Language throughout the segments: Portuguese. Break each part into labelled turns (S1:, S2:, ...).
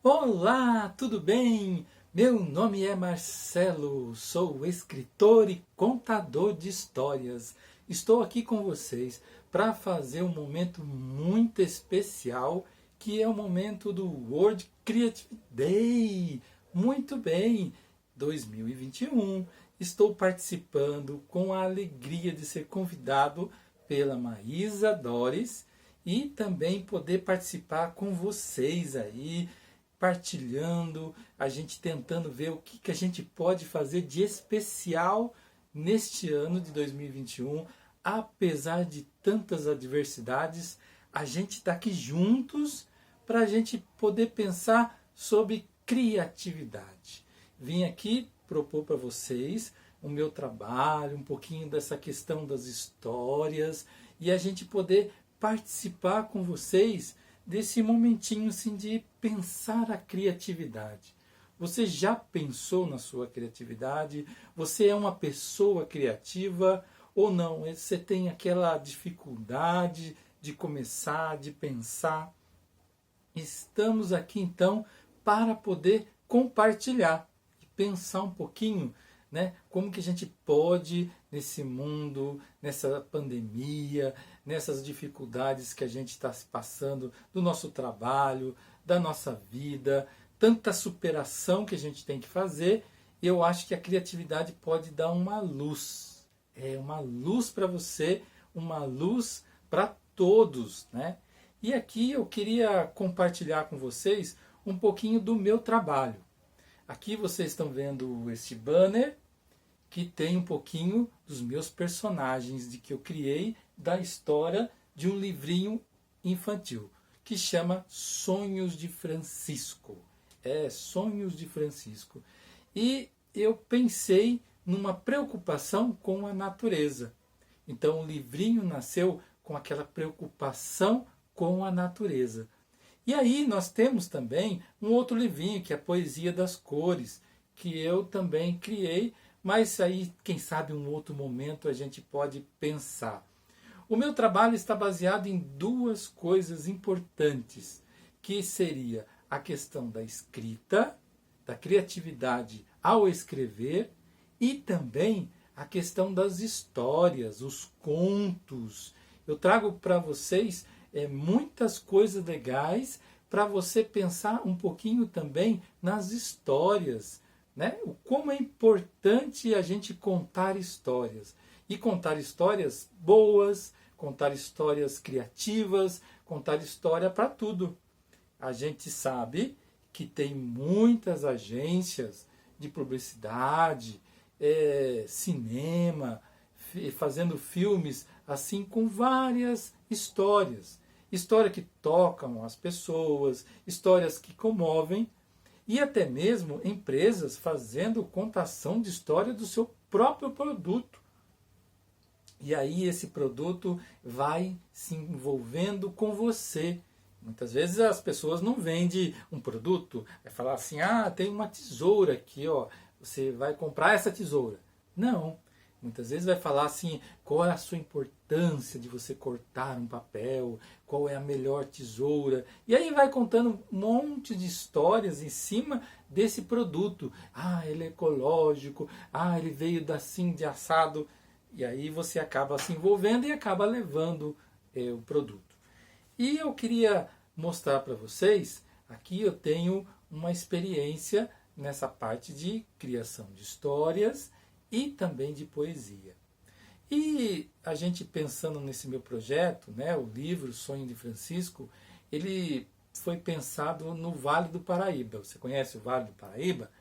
S1: Olá, tudo bem? Meu nome é Marcelo, sou escritor e contador de histórias. Estou aqui com vocês para fazer um momento muito especial, que é o momento do World Creative Day. Muito bem, 2021. Estou participando com a alegria de ser convidado pela Maísa Doris e também poder participar com vocês aí, partilhando, a gente tentando ver o que a gente pode fazer de especial neste ano de 2021. Apesar de tantas adversidades, a gente está aqui juntos para a gente poder pensar sobre criatividade. Vim aqui propor para vocês o meu trabalho, um pouquinho dessa questão das histórias e a gente poder participar com vocês desse momentinho assim, de pensar a criatividade. Você já pensou na sua criatividade? Você é uma pessoa criativa ou não? Você tem aquela dificuldade de começar, de pensar? Estamos aqui então para poder compartilhar e pensar um pouquinho, né, como que a gente pode, nesse mundo, nessa pandemia, nessas dificuldades que a gente está se passando, do nosso trabalho, da nossa vida, tanta superação que a gente tem que fazer, eu acho que a criatividade pode dar uma luz. É uma luz para você, uma luz para todos, né? E aqui eu queria compartilhar com vocês um pouquinho do meu trabalho. Aqui vocês estão vendo este banner que tem um pouquinho dos meus personagens de que eu criei da história de um livrinho infantil que chama Sonhos de Francisco. Sonhos de Francisco. E eu pensei numa preocupação com a natureza. Então o livrinho nasceu com aquela preocupação com a natureza. E aí nós temos também um outro livrinho que é a Poesia das Cores, que eu também criei, mas aí, quem sabe, um outro momento a gente pode pensar. O meu trabalho está baseado em duas coisas importantes, que seria a questão da escrita, da criatividade ao escrever, e também a questão das histórias, os contos. Eu trago para vocês muitas coisas legais para você pensar um pouquinho também nas histórias, né? Como é importante a gente contar histórias. E contar histórias boas, contar histórias criativas, contar história para tudo. A gente sabe que tem muitas agências de publicidade, cinema, fazendo filmes assim com várias histórias. Histórias que tocam as pessoas, histórias que comovem, e até mesmo empresas fazendo contação de história do seu próprio produto. E aí esse produto vai se envolvendo com você. Muitas vezes as pessoas não vendem um produto, vai falar assim, tem uma tesoura aqui, ó, você vai comprar essa tesoura. Não. Muitas vezes vai falar assim, qual é a sua importância de você cortar um papel, qual é a melhor tesoura. E aí vai contando um monte de histórias em cima desse produto. Ele é ecológico, ele veio assim de assado. E aí você acaba se envolvendo e acaba levando o produto. E eu queria mostrar para vocês, aqui eu tenho uma experiência nessa parte de criação de histórias e também de poesia. E a gente pensando nesse meu projeto, né, o livro Sonho de Francisco, ele foi pensado no Vale do Paraíba. Você conhece o Vale do Paraíba?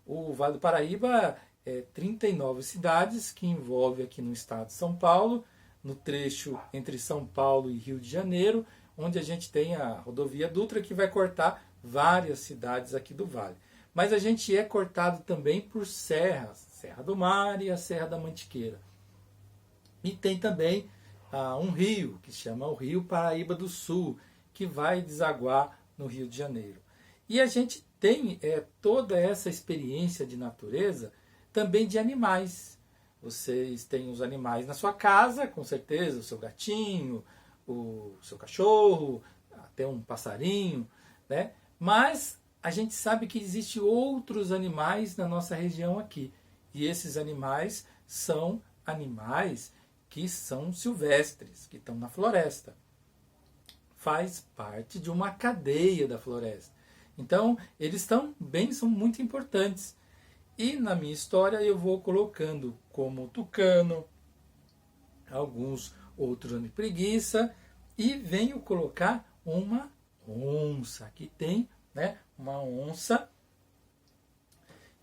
S1: O Vale do Paraíba é 39 cidades que envolve aqui no estado de São Paulo, no trecho entre São Paulo e Rio de Janeiro, onde a gente tem a rodovia Dutra que vai cortar várias cidades aqui do Vale. Mas a gente é cortado também por serras, Serra do Mar e a Serra da Mantiqueira. E tem também um rio, que se chama o Rio Paraíba do Sul, que vai desaguar no Rio de Janeiro. E a gente tem toda essa experiência de natureza também de animais. Vocês têm os animais na sua casa, com certeza, o seu gatinho, o seu cachorro, até um passarinho, né? Mas a gente sabe que existem outros animais na nossa região aqui. E esses animais são animais que são silvestres, que estão na floresta. Faz parte de uma cadeia da floresta. Então, eles também são muito importantes. E na minha história eu vou colocando como tucano, alguns outros de preguiça, e venho colocar uma onça. Aqui tem, né, uma onça,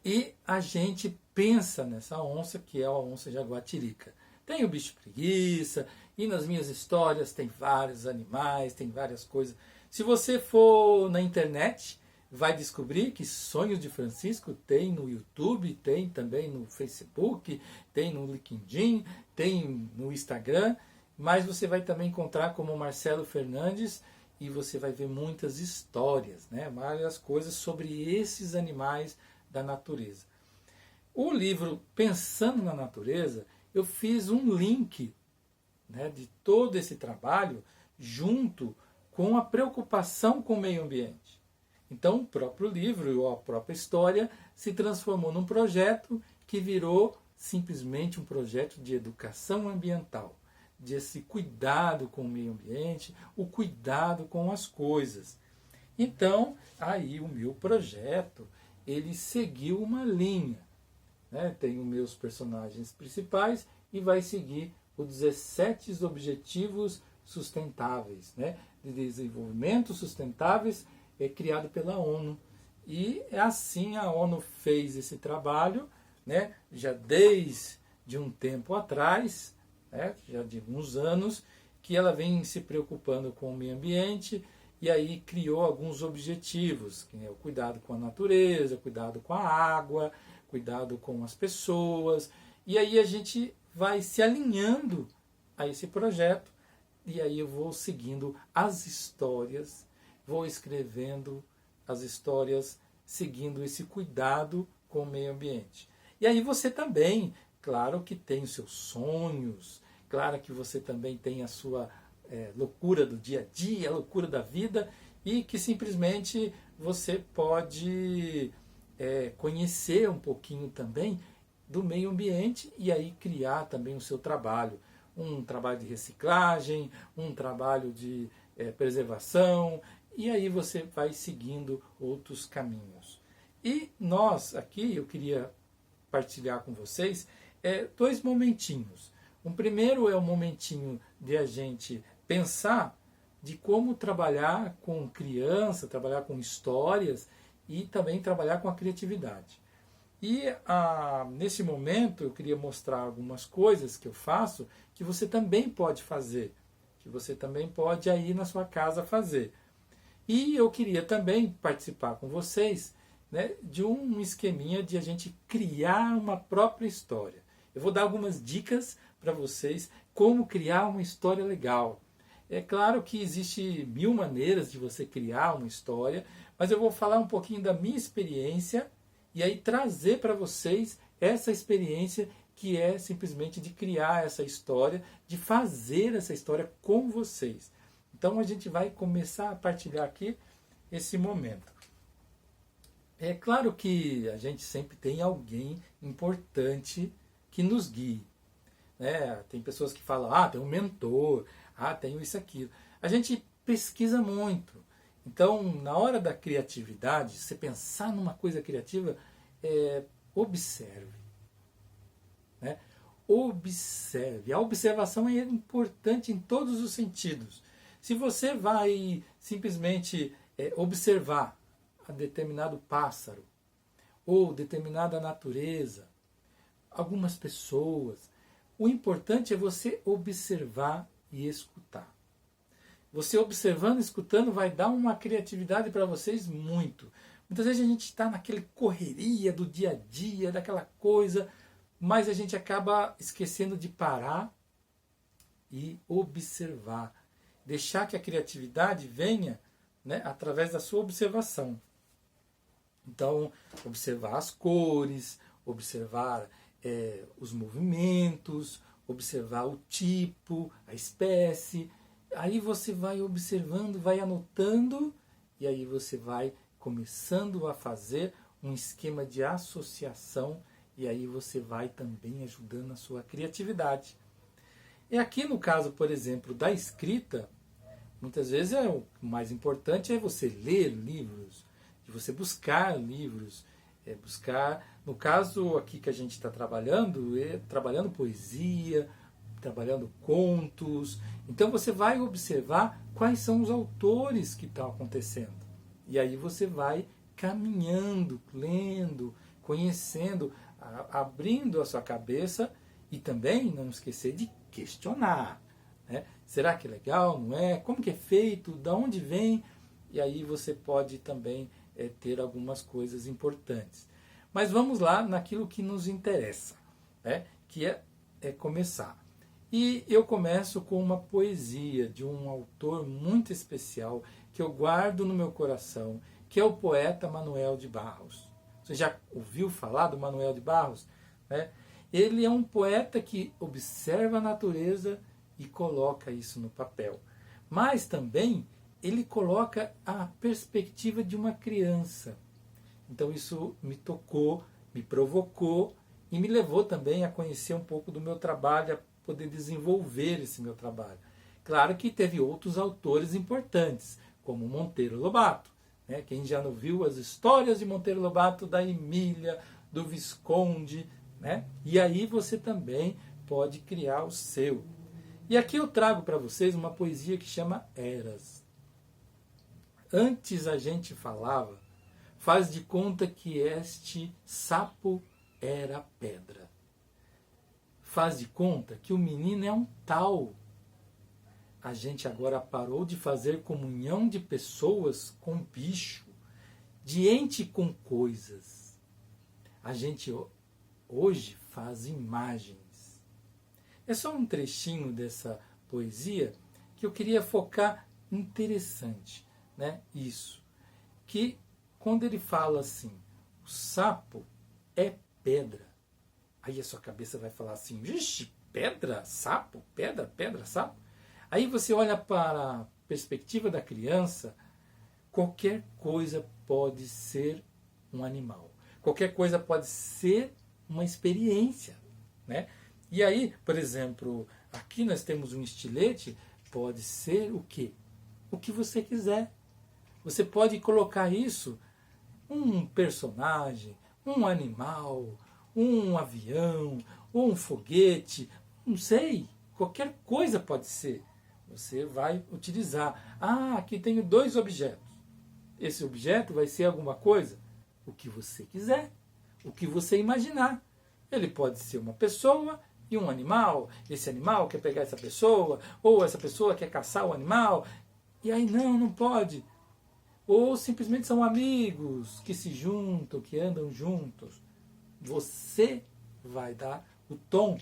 S1: e a gente pensa nessa onça, que é a onça jaguatirica. Tem o bicho preguiça, e nas minhas histórias tem vários animais, tem várias coisas. Se você for na internet, vai descobrir que Sonhos de Francisco tem no YouTube, tem também no Facebook, tem no LinkedIn, tem no Instagram, mas você vai também encontrar como Marcelo Fernandes e você vai ver muitas histórias, né? Várias coisas sobre esses animais da natureza. O livro Pensando na Natureza, eu fiz um link, né, de todo esse trabalho junto com a preocupação com o meio ambiente. Então, o próprio livro ou a própria história se transformou num projeto que virou simplesmente um projeto de educação ambiental, de esse cuidado com o meio ambiente, o cuidado com as coisas. Então, aí o meu projeto, ele seguiu uma linha, né? Tem os meus personagens principais e vai seguir os 17 Objetivos Sustentáveis, né? De Desenvolvimento Sustentáveis, criado pela ONU. E assim a ONU fez esse trabalho, né, já desde um tempo atrás, né, já de alguns anos, que ela vem se preocupando com o meio ambiente e aí criou alguns objetivos, que é o cuidado com a natureza, cuidado com a água, cuidado com as pessoas. E aí a gente vai se alinhando a esse projeto e aí eu vou seguindo as histórias, vou escrevendo as histórias seguindo esse cuidado com o meio ambiente. E aí você também, claro que tem os seus sonhos, claro que você também tem a sua loucura do dia a dia, a loucura da vida, e que simplesmente você pode conhecer um pouquinho também do meio ambiente e aí criar também o seu trabalho. Um trabalho de reciclagem, um trabalho de preservação, e aí você vai seguindo outros caminhos. E nós aqui, eu queria partilhar com vocês dois momentinhos. Um primeiro é o momentinho de a gente pensar de como trabalhar com criança, trabalhar com histórias e também trabalhar com a criatividade. E nesse momento eu queria mostrar algumas coisas que eu faço que você também pode fazer, que você também pode aí na sua casa fazer. E eu queria também participar com vocês, né, de um esqueminha de a gente criar uma própria história. Eu vou dar algumas dicas para vocês como criar uma história legal. É claro que existe 1000 maneiras de você criar uma história, mas eu vou falar um pouquinho da minha experiência e aí trazer para vocês essa experiência que é simplesmente de criar essa história, de fazer essa história com vocês. Então a gente vai começar a partilhar aqui esse momento. É claro que a gente sempre tem alguém importante que nos guie, né? Tem pessoas que falam, tem um mentor, tem isso, aquilo. A gente pesquisa muito. Então, na hora da criatividade, você pensar numa coisa criativa, observe. Né? Observe. A observação é importante em todos os sentidos. Se você vai simplesmente observar a determinado pássaro, ou determinada natureza, algumas pessoas, o importante é você observar e escutar. Você observando e escutando vai dar uma criatividade para vocês muito. Muitas vezes a gente está naquela correria do dia a dia, daquela coisa, mas a gente acaba esquecendo de parar e observar. Deixar que a criatividade venha, né, através da sua observação. Então, observar as cores, observar os movimentos, observar o tipo, a espécie. Aí você vai observando, vai anotando, e aí você vai começando a fazer um esquema de associação, e aí você vai também ajudando a sua criatividade. E aqui no caso, por exemplo, da escrita, muitas vezes o mais importante é você ler livros, de você buscar livros, no caso aqui que a gente está trabalhando, trabalhando poesia, trabalhando contos. Então você vai observar quais são os autores que estão acontecendo. E aí você vai caminhando, lendo, conhecendo, abrindo a sua cabeça e também não esquecer de questionar. Né? Será que é legal? Não é? Como que é feito? Da onde vem? E aí você pode também ter algumas coisas importantes. Mas vamos lá naquilo que nos interessa, né? Que é começar. E eu começo com uma poesia de um autor muito especial que eu guardo no meu coração, que é o poeta Manuel de Barros. Você já ouviu falar do Manuel de Barros? Né? Ele é um poeta que observa a natureza e coloca isso no papel. Mas também ele coloca a perspectiva de uma criança. Então isso me tocou, me provocou e me levou também a conhecer um pouco do meu trabalho, a poder desenvolver esse meu trabalho. Claro que teve outros autores importantes, como Monteiro Lobato. Né? Quem já não viu as histórias de Monteiro Lobato, da Emília, do Visconde, né? E aí você também pode criar o seu. E aqui eu trago para vocês uma poesia que chama Eras. Antes a gente falava, faz de conta que este sapo era pedra. Faz de conta que o menino é um tal. A gente agora parou de fazer comunhão de pessoas com bicho, de ente com coisas. A gente hoje faz imagens. É só um trechinho dessa poesia que eu queria focar interessante, né? Isso. Que quando ele fala assim, o sapo é pedra. Aí a sua cabeça vai falar assim, vixe, pedra, sapo, pedra, pedra, sapo. Aí você olha para a perspectiva da criança, qualquer coisa pode ser um animal. Qualquer coisa pode ser uma experiência. Né? E aí, por exemplo, aqui nós temos um estilete, pode ser o quê? O que você quiser. Você pode colocar isso, um personagem, um animal, um avião, ou um foguete, não sei, qualquer coisa pode ser. Você vai utilizar. Ah, aqui tenho 2 objetos. Esse objeto vai ser alguma coisa? O que você quiser, o que você imaginar. Ele pode ser uma pessoa e um animal. Esse animal quer pegar essa pessoa, ou essa pessoa quer caçar o animal. E aí não pode. Ou simplesmente são amigos que se juntam, que andam juntos. Você vai dar o tom,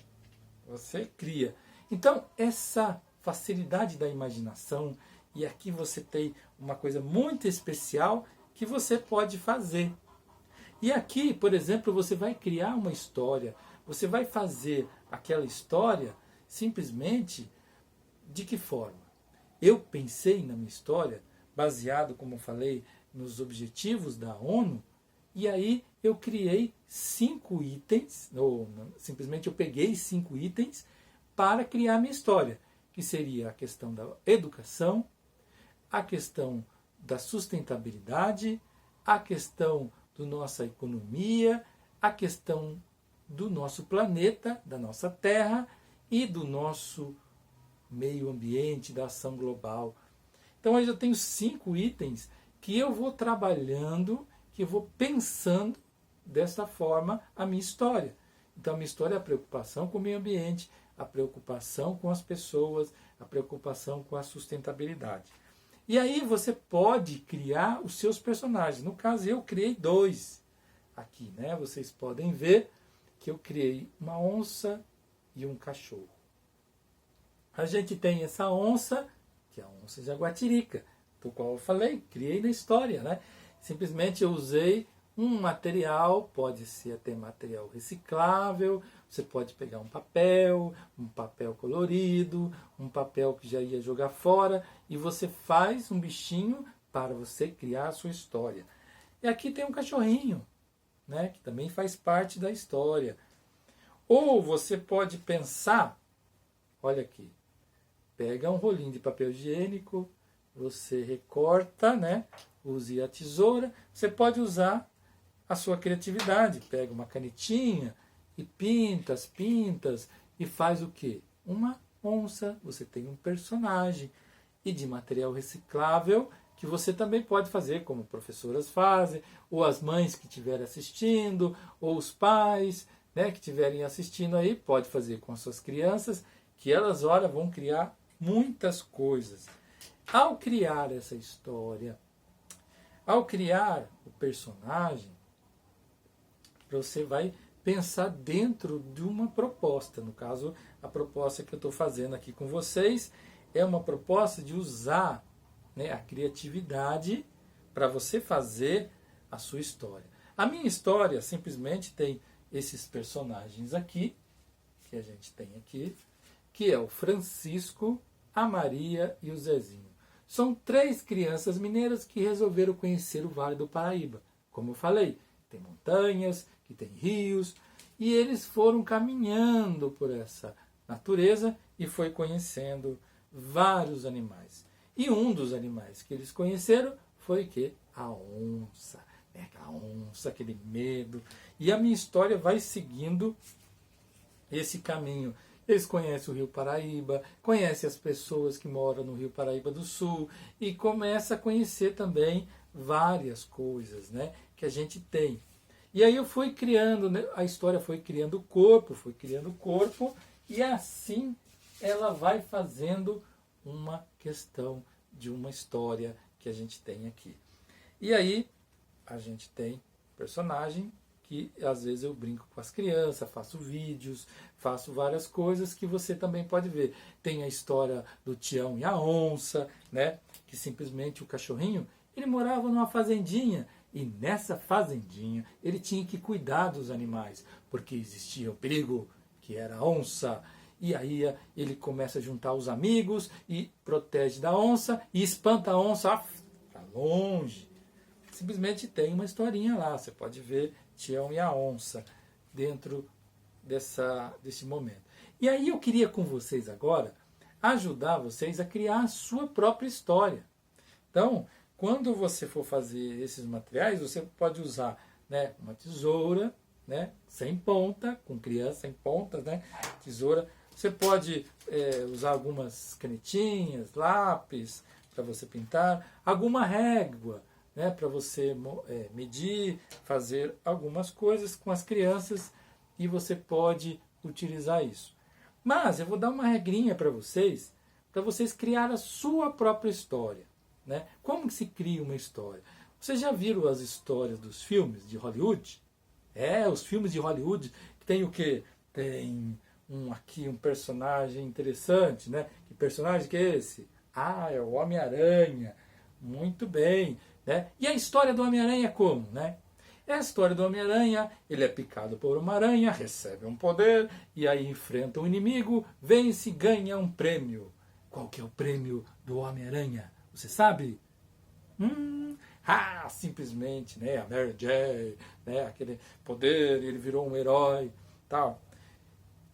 S1: você cria. Então, essa facilidade da imaginação, e aqui você tem uma coisa muito especial que você pode fazer. E aqui, por exemplo, você vai criar uma história, você vai fazer aquela história simplesmente de que forma? Eu pensei na minha história, baseado, como eu falei, nos objetivos da ONU, e aí eu criei 5 itens, ou simplesmente eu peguei 5 itens para criar minha história, que seria a questão da educação, a questão da sustentabilidade, a questão da nossa economia, a questão do nosso planeta, da nossa Terra e do nosso meio ambiente, da ação global. Então eu já tenho 5 itens que eu vou trabalhando, que eu vou pensando dessa forma a minha história. Então a minha história é a preocupação com o meio ambiente, a preocupação com as pessoas, a preocupação com a sustentabilidade. E aí você pode criar os seus personagens. No caso, eu criei 2 aqui, né? Vocês podem ver que eu criei uma onça e um cachorro. A gente tem essa onça, que é a onça jaguatirica, do qual eu falei, criei na história, né? Simplesmente eu usei um material, pode ser até material reciclável, você pode pegar um papel colorido, um papel que já ia jogar fora, e você faz um bichinho para você criar a sua história. E aqui tem um cachorrinho, né, que também faz parte da história. Ou você pode pensar, olha aqui, pega um rolinho de papel higiênico, você recorta, né, use a tesoura, você pode usar a sua criatividade, pega uma canetinha e pinta as pintas e faz o quê? Uma onça, você tem um personagem, e de material reciclável, que você também pode fazer, como professoras fazem, ou as mães que estiverem assistindo, ou os pais, né, que estiverem assistindo aí, pode fazer com as suas crianças, que elas, olha, vão criar muitas coisas. Ao criar essa história, ao criar o personagem, você vai pensar dentro de uma proposta. No caso, a proposta que eu estou fazendo aqui com vocês é uma proposta de usar, né, a criatividade para você fazer a sua história. A minha história simplesmente tem esses personagens aqui, que a gente tem aqui, que é o Francisco, a Maria e o Zezinho. São 3 crianças mineiras que resolveram conhecer o Vale do Paraíba. Como eu falei, tem montanhas, que tem rios, e eles foram caminhando por essa natureza e foi conhecendo vários animais. E um dos animais que eles conheceram foi que a onça, né? A onça, aquele medo. E a minha história vai seguindo esse caminho. Eles conhecem o Rio Paraíba, conhecem as pessoas que moram no Rio Paraíba do Sul e começa a conhecer também várias coisas, né, que a gente tem. E aí eu fui criando, né, a história foi criando corpo, e assim ela vai fazendo uma questão de uma história que a gente tem aqui. E aí a gente tem personagem que às vezes eu brinco com as crianças, faço vídeos, faço várias coisas que você também pode ver. Tem a história do Tião e a onça, né, que simplesmente o cachorrinho, ele morava numa fazendinha, e nessa fazendinha ele tinha que cuidar dos animais, porque existia o perigo, que era a onça. E aí ele começa a juntar os amigos e protege da onça e espanta a onça para longe. Simplesmente tem uma historinha lá, você pode ver Tião e a onça dentro desse momento. E aí eu queria com vocês agora ajudar vocês a criar a sua própria história. Então, quando você for fazer esses materiais, você pode usar, né, uma tesoura, né, sem ponta, com criança sem pontas, né, tesoura. Você pode usar algumas canetinhas, lápis para você pintar, alguma régua, né, para você medir, fazer algumas coisas com as crianças, e você pode utilizar isso. Mas eu vou dar uma regrinha para vocês criar a sua própria história. Né? Como que se cria uma história? Vocês já viram as histórias dos filmes de Hollywood? Os filmes de Hollywood que tem o quê? Tem aqui um personagem interessante, né? Que personagem que é esse? É o Homem-Aranha. Muito bem, né? E a história do Homem-Aranha é como, né? É a história do Homem-Aranha, ele é picado por uma aranha, recebe um poder, e aí enfrenta um inimigo, vence e ganha um prêmio. Qual que é o prêmio do Homem-Aranha? Você sabe? Simplesmente, né? A Mary Jane, né? Aquele poder, ele virou um herói, tal.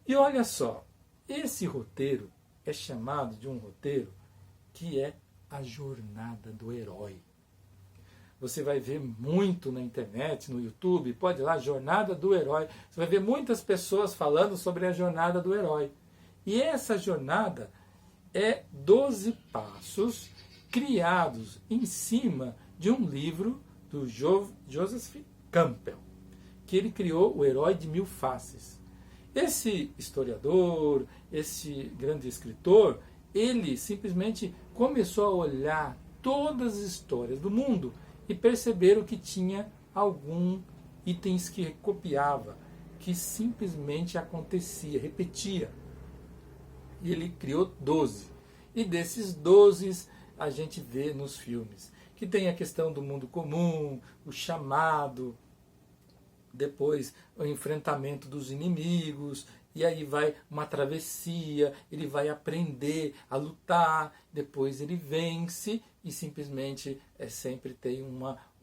S1: E olha só, esse roteiro é chamado de um roteiro que é a jornada do herói. Você vai ver muito na internet, no YouTube, pode ir lá, Jornada do Herói. Você vai ver muitas pessoas falando sobre a jornada do herói. E essa jornada é 12 passos criados em cima de um livro do Joseph Campbell, que ele criou O Herói de Mil Faces. Esse historiador, esse grande escritor, ele simplesmente começou a olhar todas as histórias do mundo e perceberam que tinha alguns itens que copiava, que simplesmente acontecia, repetia. E ele criou 12. E desses 12 a gente vê nos filmes, que tem a questão do mundo comum, o chamado, depois o enfrentamento dos inimigos, e aí vai uma travessia, ele vai aprender a lutar, depois ele vence, e simplesmente sempre tem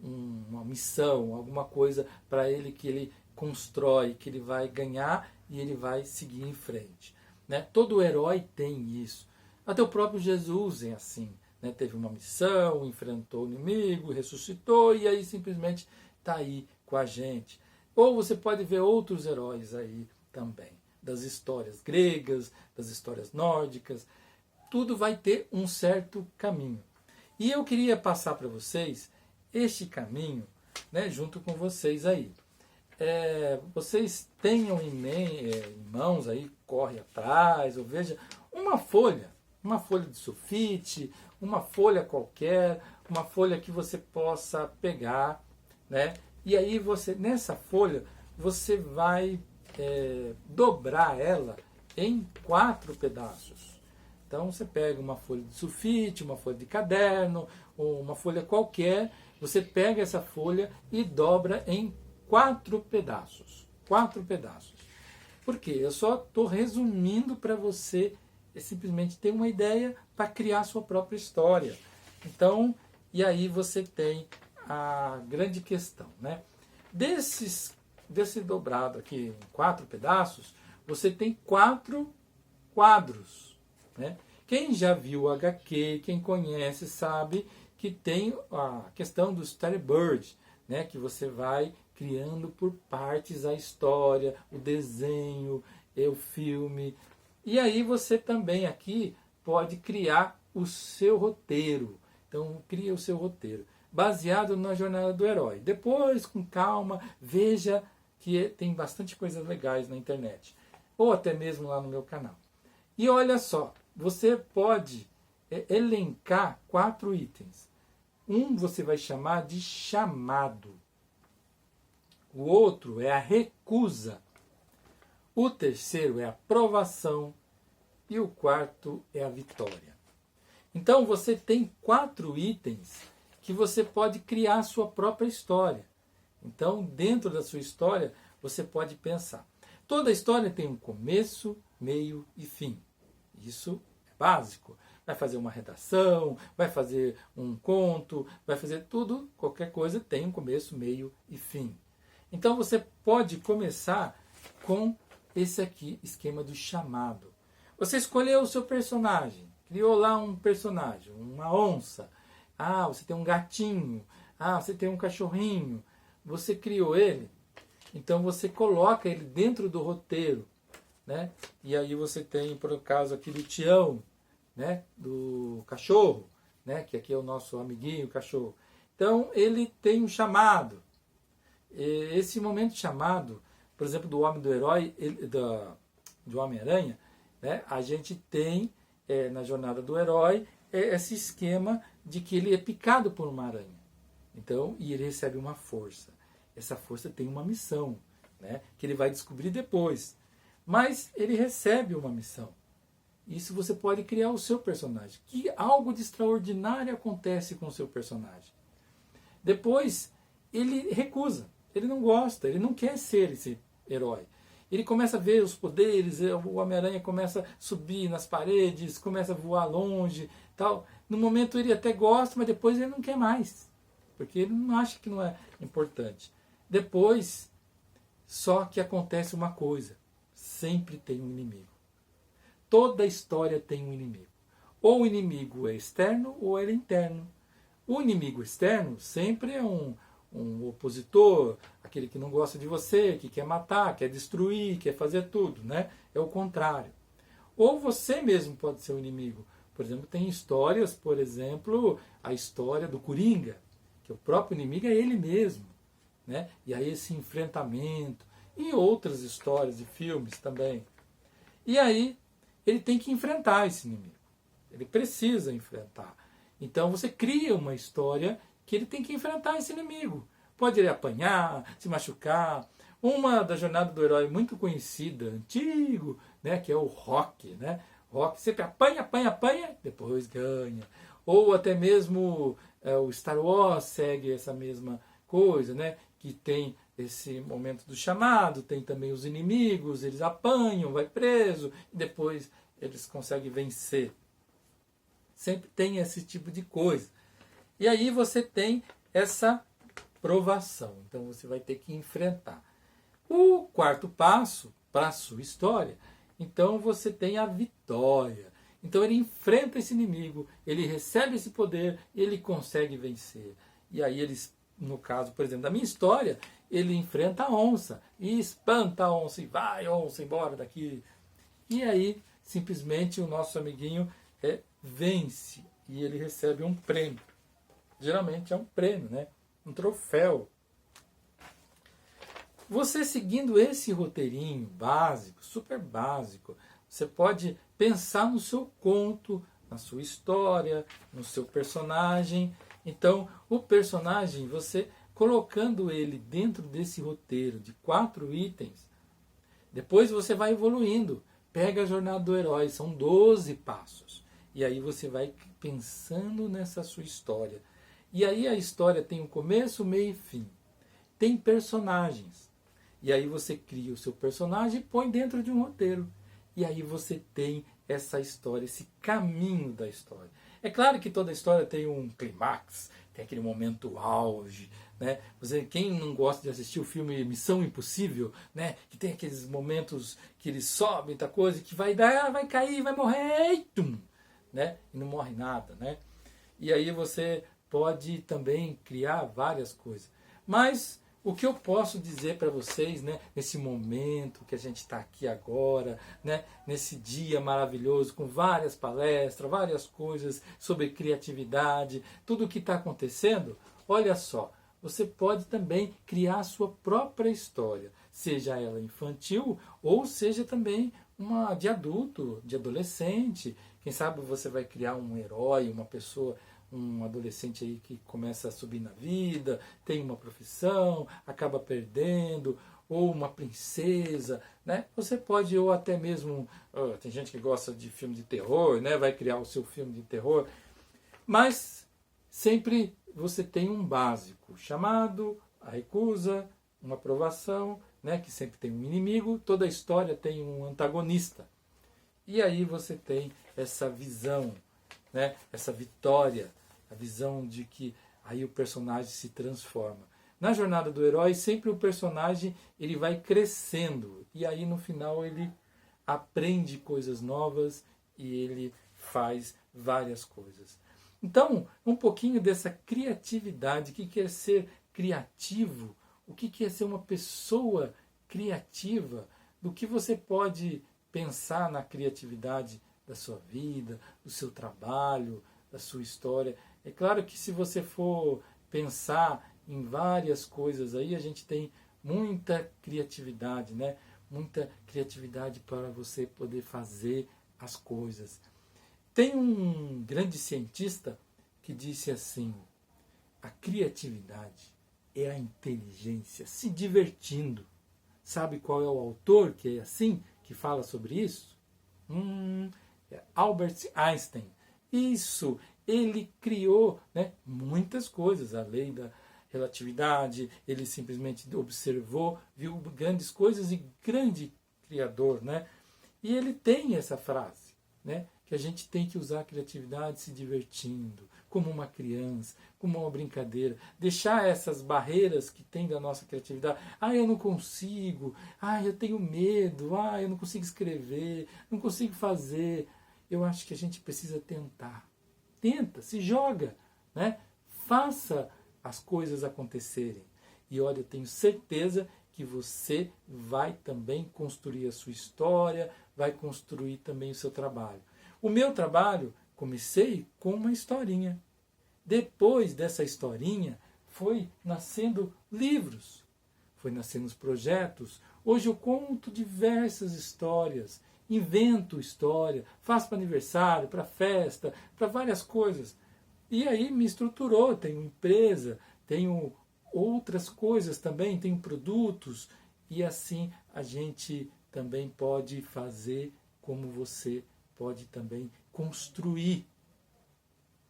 S1: uma missão, alguma coisa para ele que ele constrói, que ele vai ganhar e ele vai seguir em frente. Né? Todo herói tem isso. Até o próprio Jesus é assim. Né? Teve uma missão, enfrentou o inimigo, ressuscitou e aí simplesmente está aí com a gente. Ou você pode ver outros heróis aí também, das histórias gregas, das histórias nórdicas. Tudo vai ter um certo caminho. E eu queria passar para vocês este caminho, né, junto com vocês aí. Vocês tenham em mãos aí, corre atrás, ou veja, uma folha de sulfite, uma folha qualquer, uma folha que você possa pegar, né? E aí nessa folha, você vai dobrar ela em 4 pedaços. Então você pega uma folha de sulfite, uma folha de caderno, ou uma folha qualquer, você pega essa folha e dobra em 4 pedaços. 4 pedaços. Por quê? Eu só estou resumindo para você simplesmente ter uma ideia para criar sua própria história. Então, e aí você tem a grande questão, né? Desse dobrado aqui em 4 pedaços, você tem 4 quadros, né? Quem já viu HQ, quem conhece, sabe que tem a questão do storyboard, né? Que você vai criando por partes a história, o desenho, o filme. E aí você também aqui pode criar o seu roteiro. Então, cria o seu roteiro, baseado na jornada do herói. Depois, com calma, veja que tem bastante coisas legais na internet. Ou até mesmo lá no meu canal. E olha só, você pode elencar 4 itens. Um você vai chamar de chamado. O outro é a recusa. O terceiro é a aprovação. E o quarto é a vitória. Então você tem 4 itens que você pode criar a sua própria história. Então, dentro da sua história, você pode pensar. Toda história tem um começo, meio e fim. Isso é básico. Vai fazer uma redação, vai fazer um conto, vai fazer tudo, qualquer coisa tem um começo, meio e fim. Então você pode começar com esse aqui, esquema do chamado. Você escolheu o seu personagem, criou lá um personagem, uma onça. Ah, você tem um gatinho. Ah, você tem um cachorrinho. Você criou ele, então você coloca ele dentro do roteiro, né? E aí você tem, por caso aqui do Tião, né? Do cachorro, né? Que aqui é o nosso amiguinho, o cachorro. Então ele tem um chamado. Esse momento chamado, por exemplo, do Homem do Herói, do Homem-Aranha, né? A gente tem na jornada do herói esse esquema de que ele é picado por uma aranha. Então, e ele recebe uma força. Essa força tem uma missão, né? Que ele vai descobrir depois. Mas ele recebe uma missão. Isso você pode criar o seu personagem. Que algo de extraordinário acontece com o seu personagem. Depois, ele recusa. Ele não gosta, ele não quer ser esse herói. Ele começa a ver os poderes, o Homem-Aranha começa a subir nas paredes, começa a voar longe, tal. No momento ele até gosta, mas depois ele não quer mais. Porque ele não acha que não é importante. Depois, só que acontece uma coisa. Sempre tem um inimigo. Toda história tem um inimigo. Ou o inimigo é externo ou ele é interno. O inimigo externo sempre é um opositor, aquele que não gosta de você, que quer matar, quer destruir, quer fazer tudo, né? É o contrário. Ou você mesmo pode ser o inimigo. Por exemplo, tem histórias, por exemplo, a história do Coringa, que o próprio inimigo é ele mesmo, né? E aí esse enfrentamento, e outras histórias e filmes também. E aí ele tem que enfrentar esse inimigo. Ele precisa enfrentar. Então você cria uma história que ele tem que enfrentar esse inimigo. Pode ele apanhar, se machucar. Uma da jornada do herói muito conhecida, antigo, né, que é o Rock, né? Rock sempre apanha, apanha, apanha, depois ganha. Ou até mesmo o Star Wars segue essa mesma coisa, né? Que tem esse momento do chamado, tem também os inimigos, eles apanham, vai preso, e depois eles conseguem vencer. Sempre tem esse tipo de coisa. E aí você tem essa provação. Então você vai ter que enfrentar. O quarto passo para a sua história, então você tem a vitória. Então ele enfrenta esse inimigo, ele recebe esse poder, ele consegue vencer. E aí eles, no caso, por exemplo, da minha história, ele enfrenta a onça e espanta a onça e vai, onça, embora daqui. E aí, simplesmente, o nosso amiguinho vence e ele recebe um prêmio. Geralmente é um prêmio, né? Um troféu. Você seguindo esse roteirinho básico, super básico, você pode pensar no seu conto, na sua história, no seu personagem. Então, o personagem, você colocando ele dentro desse roteiro de 4 itens, depois você vai evoluindo. Pega a jornada do herói, são 12 passos. E aí você vai pensando nessa sua história. E aí a história tem um começo, meio e fim. Tem personagens. E aí você cria o seu personagem e põe dentro de um roteiro. E aí você tem essa história, esse caminho da história. É claro que toda história tem um clímax, tem aquele momento auge, né? Quem não gosta de assistir o filme Missão Impossível, né? Que tem aqueles momentos que eles sobem, muita coisa, que vai dar, vai cair, vai morrer, e tum, né? E não morre nada, né? E aí você pode também criar várias coisas. Mas o que eu posso dizer para vocês, né, nesse momento que a gente está aqui agora, né, nesse dia maravilhoso, com várias palestras, várias coisas sobre criatividade, tudo o que está acontecendo, olha só, você pode também criar a sua própria história, seja ela infantil ou seja também uma de adulto, de adolescente. Quem sabe você vai criar um herói, uma pessoa, um adolescente aí que começa a subir na vida, tem uma profissão, acaba perdendo, ou uma princesa, né? Você pode, ou até mesmo, tem gente que gosta de filme de terror, né? Vai criar o seu filme de terror, mas sempre você tem um básico, chamado a recusa, uma aprovação, né? Que sempre tem um inimigo, toda história tem um antagonista. E aí você tem essa visão, né? Essa vitória, a visão de que aí o personagem se transforma. Na jornada do herói, sempre o personagem ele vai crescendo e aí no final ele aprende coisas novas e ele faz várias coisas. Então, um pouquinho dessa criatividade, o que é ser criativo, o que é ser uma pessoa criativa, do que você pode pensar na criatividade da sua vida, do seu trabalho, da sua história. É claro que se você for pensar em várias coisas aí, a gente tem muita criatividade, né? Muita criatividade para você poder fazer as coisas. Tem um grande cientista que disse assim: a criatividade é a inteligência se divertindo. Sabe qual é o autor que é assim, que fala sobre isso? É Albert Einstein. Isso, ele criou, né, muitas coisas, a lei da relatividade, ele simplesmente observou, viu grandes coisas e grande criador, né? E ele tem essa frase, né, que a gente tem que usar a criatividade se divertindo, como uma criança, como uma brincadeira, deixar essas barreiras que tem da nossa criatividade. Eu não consigo, eu tenho medo, eu não consigo escrever, não consigo fazer. Eu acho que a gente precisa tentar. Tenta, se joga, né? Faça as coisas acontecerem. E olha, eu tenho certeza que você vai também construir a sua história, vai construir também o seu trabalho. O meu trabalho, comecei com uma historinha. Depois dessa historinha, foi nascendo livros, foi nascendo os projetos. Hoje eu conto diversas histórias, invento história, faço para aniversário, para festa, para várias coisas. E aí me estruturou, tenho empresa, tenho outras coisas também, tenho produtos, e assim a gente também pode fazer como você pode também construir.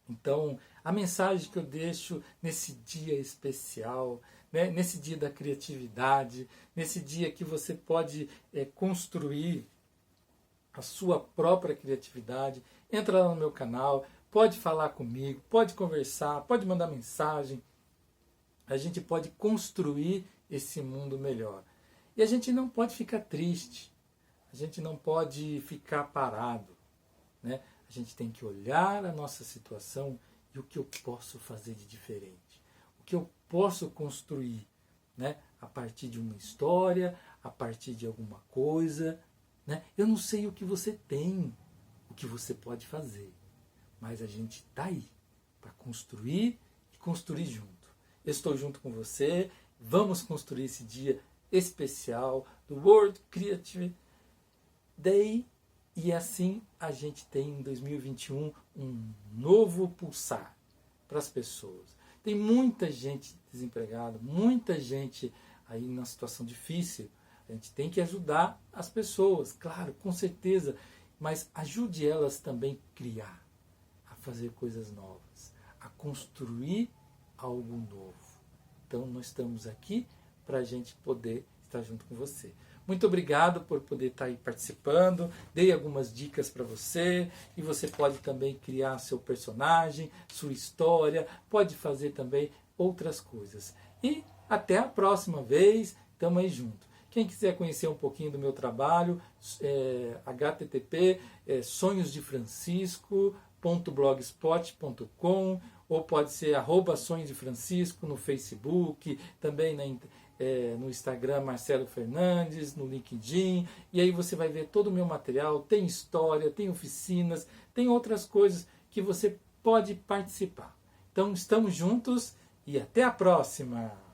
S1: Então, a mensagem que eu deixo nesse dia especial, né, nesse dia da criatividade, nesse dia que você pode construir a sua própria criatividade, entra lá no meu canal, pode falar comigo, pode conversar, pode mandar mensagem. a gente pode construir esse mundo melhor. E a gente não pode ficar triste, a gente não pode ficar parado, né? A gente tem que olhar a nossa situação e o que eu posso fazer de diferente, o que eu posso construir, né? A partir de uma história, a partir de alguma coisa, né? Eu não sei o que você tem, o que você pode fazer, mas a gente está aí para construir e construir junto. Eu estou junto com você, vamos construir esse dia especial do World Creative Day e assim a gente tem em 2021 um novo pulsar para as pessoas. Tem muita gente desempregada, muita gente aí numa situação difícil. A gente tem que ajudar as pessoas, claro, com certeza, mas ajude elas também a criar, a fazer coisas novas, a construir algo novo. Então nós estamos aqui para a gente poder estar junto com você. Muito obrigado por poder estar aí participando. Dei algumas dicas para você e você pode também criar seu personagem, sua história, pode fazer também outras coisas. E até a próxima vez, estamos aí junto. Quem quiser conhecer um pouquinho do meu trabalho, http sonhosdefrancisco.blogspot.com ou pode ser @sonhosdefrancisco no Facebook, também no Instagram Marcelo Fernandes, no LinkedIn, e aí você vai ver todo o meu material, tem história, tem oficinas, tem outras coisas que você pode participar. Então estamos juntos e até a próxima!